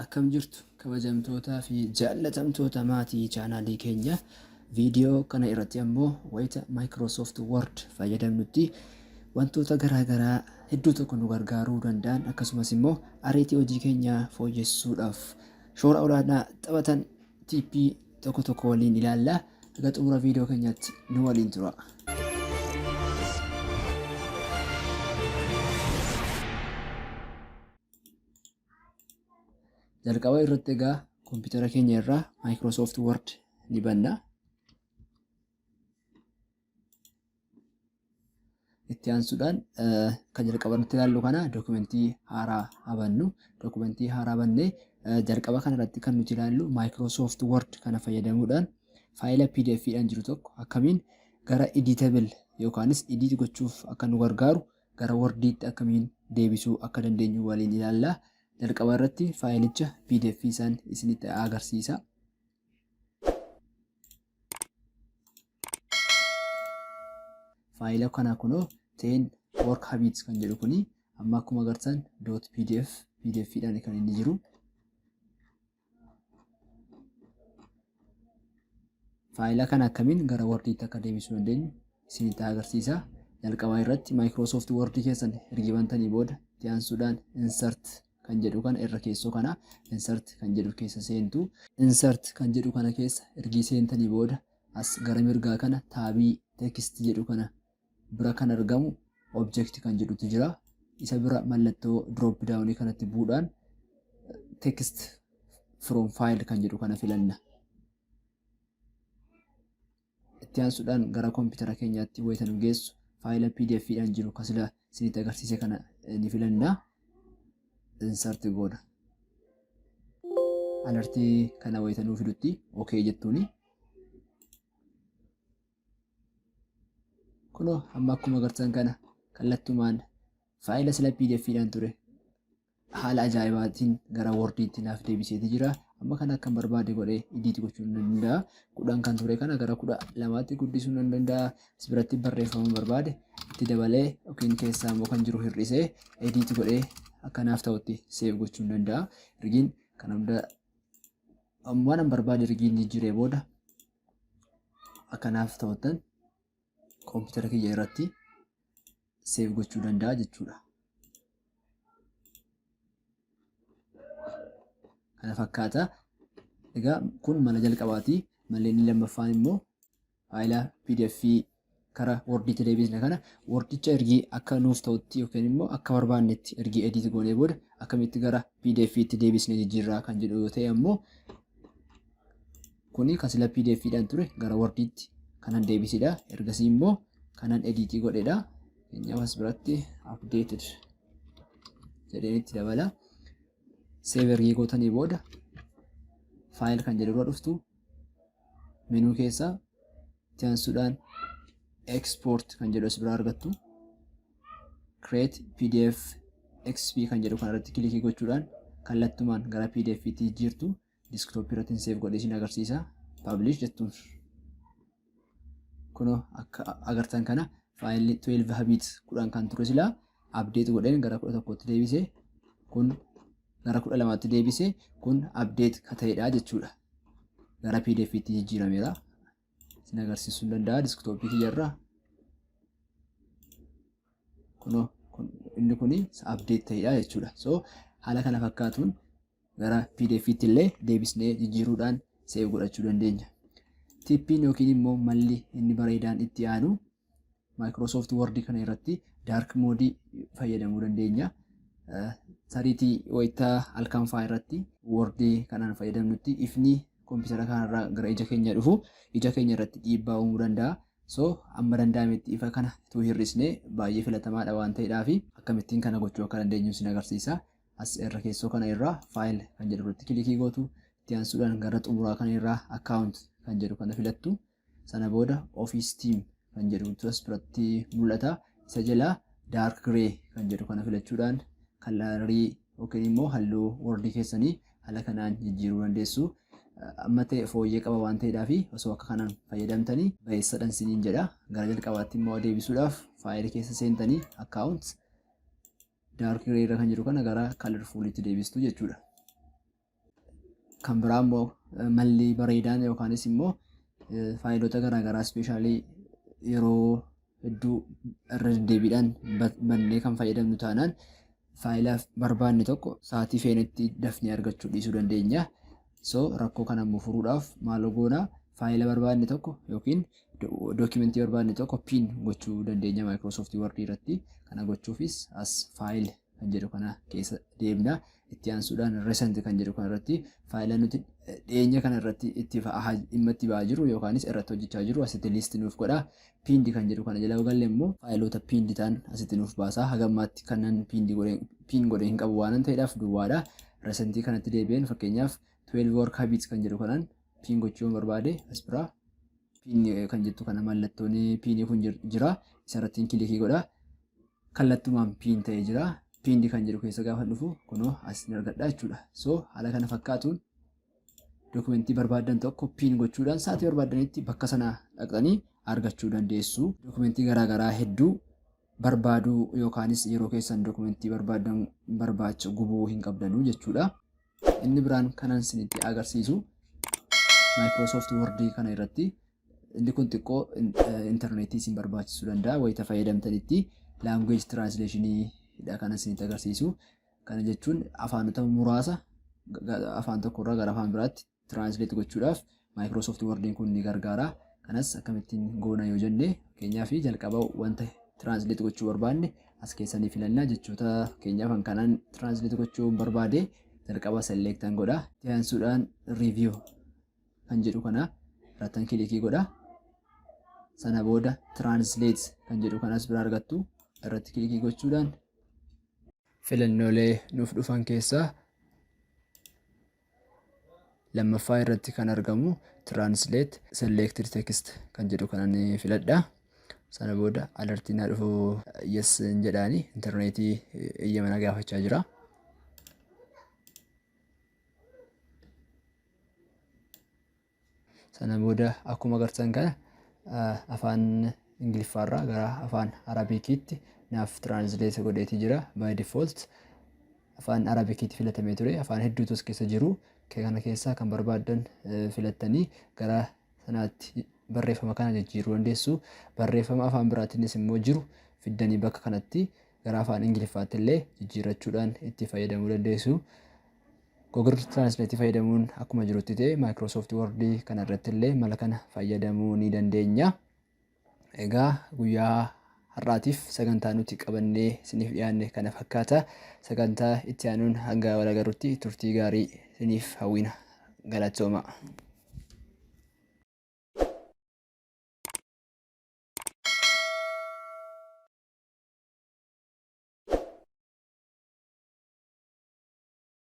Akkam jirtu kabajamtootaa fi jaallatamtoota maatii chaanaalii keenya. Viidiyoo kana irratti ammoo wayita Microsoft Word fayyadamnutti wantoota garaagaraa hedduu tokko nu gargaaruu danda'an akkasumas immoo ariitii hojii keenya fooyyessuudhaaf shoora olaanaa taphatan tippii tokko tokko waliin ilaalla. Haga xumura viidiyoo keenyaatti nu waliin tura. Jalqaba irratti egaa kompiitara keenya irraa Microsoft Word ni banna. Itti aansuudhaan kan jalqaba nutti ilaallu kana dookumentii haaraa bannu. Dookumentii haaraa bannee jalqaba kana irratti kan nuti ilaallu Microsoft Word kana fayyadamuudhaan faayila PDF'dhaan jiru tokko akkamiin gara editable yookaanis edit gochuuf akka nu gargaaru gara Word'iitti akkamiin deebisuu akka dandeenyu waliin ilaalla. Jalqaba irratti faayilicha PDF isaan isinitti agarsiisa. Faayila kana kunoo 10 work habits kan jedhu kuni amma akkuma agartan .pdf dhaan kan inni jiru. Faayila kana akkamiin gara Word'iitti akka deebisuu dandeenyu isinitti agarsiisa. Jalqaba irratti Microsoft Word keessan erga bantanii booda itti aansuudhaan insert kan jedhu kana irra keessoo kana insert kan jedhu keessa seentu. Insert kan jedhu kana keessa ergi seentanii booda as gara mirgaa kana taabii text jedhu kana bira kan argamu object kan jedhutu jira. Isa bira mallattoo drop down kanatti bu'uudhaan text from file kan jedhu kana filanna. Itti aansuudhaan gara kompiitara keenyaatti wayita nu geessu faayila PDF'dhaan jiru kasila isinitti agarsiise kana ni filanna. Insert goona. Alertii kana wayita nuu fidutti okay jettuuni. Kunoo amma akkuma agartan kana kallattumaan faayila sila PDF'dhaan ture haala ajaa'ibaatiin gara Word'iitti naaf deebiseeti jira. Amma kana akkan barbaade godhee edit gochuu ni danda'a. 10 kan ture kana gara 12tti guddisuu ni danda'a. As biratti barreeffamuu barbaade itti dabalee yookiin keessaa immoo kan jiru hir'isee edit godhee akkanaaf ta'utti save gochuu ni danda'a. Ergiin kana hunda waan barbaade ergiin jijjiiree booda akkanaaf ta'utti kompiitara kiyya irratti save gochuu danda'a jechuudha. Kana fakkaata. Egaa kun mala jalqabaati. Malli inni lammaffaan immoo faayila PDF kara Word'iitti deebisne kana Word'icha ergi akka nuuf ta'utti yookiin immoo akka barbaannetti ergi edit goonee booda akkamitti gara PDF'tti deebisne jijjiirraa kan jedhu yoo ta'e ammoo kuni kasila PDF'dhaan ture gara Word'iitti kanan deebisidha. Ergasii immoo kanan edit godhedha. Keenyaaf as biratti updated jedheen itti dabala. Save ergi gootanii booda faayil kan jedhu irra dhuftu menuu keessaa itti aansuudhaan export kan jedhu as biraa argattu. Create PDF XP kan jedhu kana irratti kilikii gochuudhaan kallattumaan gara PDF'tti jijjiirtu. Desktop irratti save godhee isin agarsiisa. Publish jettuun. Kunoo akka agartan kana faayilli 12 habits 10 kan ture silaa update godheen gara 11tti deebisee kun gara 12tti deebisee kun update ka ta'edha jechuudha. Gara PDF'tti jijjiirameera. Isin agarsiisuu ni danda'a desktop kiyyarraa. Kunoo inni kuni update ta'edha jechuudha. So haala kana fakkaatuun gara PDF'tti illee deebisnee jijjiiruudhaan save godhachuu dandeenya. Tippiin yookiin immoo malli inni bareedaan itti aanu Microsoft Word kana irratti dark mode fayyadamuu dandeenya. Sariitii wayitaa halkan fa'aa irratti Word kanaan fayyadamnutti ifni kompiitara kanarraa gara ija keenya dhufu ija keenya irratti dhiibbaa uumuu danda'a. So amma danda'ametti ifa kana utuu hir'isnee baay'ee filatamaadha waan ta'eedhaaf akkamittiin kana gochuu akka dandeenyu isin agarsiisa. As irra keessoo kana irraa faayil kan jedhu irratti kilikii gootu. Itti aansuudhaan gara xumuraa kana irraa account kan jedhu kana filattu. Sana booda office team kan jedhu as biratti mul'ata. Isa jalaa dark grey kan jedhu kana filachuudhaan kalarii yookiin immoo halluu Wordii keessanii haala kanaan jijjiiruu dandeessu. Amma ta'e fooyyee qaba waan ta'eedhaaf osoo akka kanaan fayyadamtanii baay'eessadhaan siniin jedha. Gara jalqabaatti immoo deebisuudhaaf faayilii keessa seentanii account dark grey irra kan jiru kana gara colorful itti deebistu jechuudha. kan biraa immoo malli bareedaan yookaanis immoo faayilota garaagaraa ispeeshaalii yeroo hedduu irra deddeebiidhaan bannee kan fayyadamnu taanaan faayila barbaanne tokko sa'aatii feenetti dafnee argachuu dhiisuu dandeenya. So rakkoo kana immoo furuudhaaf maal goona faayila barbaanne tokko yookiin dookimentii barbaanne tokko piin gochuu dandeenya Microsoft Word irratti. Kana gochuufis as faayil kan jedhu kana keessa deemna. Itti aansuudhaan recent kan jedhu kana irratti faayila nuti dhiyeenya kana irratti dhimma itti ba'aa jiru yookaanis irratti hojjechaa jiru asitti liisti nuuf godha. Piindi kan jedhu kana jala galle immoo faayilota piindi ta'an asitti nuuf baasa. Hagammaatti kanan piin godhe hin qabu waan ta'eedhaaf duwwaadha. Recentii kanatti deebi'een fakkeenyaaf 12 work habits kan jedhu kanaan piin gochuu barbaade as biraa piin kan jettu kana mallattoon piinii kun jira. Isarratti kilikii godha. Kallattumaan piin ta'ee jira. Piindi kan jedhu keessa gaafa dhufu kunoo as argadha jechuudha. So haala kana fakkaatuun dookumentii barbaadan tokko piin gochuudhaan sa'aatii barbaadanitti bakka sana dhaqxanii argachuu dandeessu. Dookumentii garaagaraa hedduu barbaaduu yookaanis yeroo keessan dookumentii barbaadan barbaacha gubuu hin qabdanuu jechuudha. Inni biraan kanan isinitti agarsiisu Microsoft Word kana irratti inni kun xiqqoo intarneetii isin barbaachisuu danda'a. Wayita fayyadamtanitti language translationii kan isinitti agarsiisu. Kana jechuun afaanota muraasa afaan tokkorraa gara afaan biraatti translate gochuudhaaf Microsoft Word kun ni gargaara. Kanas akkamittiin goona yoo jenne fakkeenyaaf jalqaba wanta translate gochuu barbaanne as keessanii filannaa jechoota fakkeenyaaf kanaan translate gochuu barbaade jalqaba select godha. Itti aansuudhaan review kan jedhu kana irratti kilikii godha. Sana booda translate kan jedhu kanas bira argattu irratti kilikii gochuudhaan filannoolee nuuf dhufan keessaa lammaffaa irratti kan argamu translate selected text kan jedhu kanan filadha. Sana booda alertiin dhufu yes jedhaani intarneetii eeyyama na gaafachaa jira. Sana booda akkuma agartan kana afaan Ingiliffaarraa gara afaan Arabikiitti naaf translate godheetii jira. By default afaan Arabikiitti filatamee ture. Afaan hedduutu as keessa jiru. Kana keessaa kan barbaadan filattanii gara sanaatti barreeffama kana jijjiiruu dandeessu. Barreeffama afaan biraatiinis immoo jiru fiddanii bakka kanatti gara afaan Ingiliffaatti illee jijjiirrachuudhaan itti fayyadamuu dandeessu. Google Translate fayyadamuun akkuma jirutti ta'e Microsoft Word kana irratti illee mala kana fayyadamuu ni dandeenya. Egaa guyyaa har'aatiif sagantaa nuti qabannee isiniif dhiyaanne kana fakkaata. Sagantaa itti aanuun hanga wal agarrutti turtii gaarii isiniif hawwina. Galatooma.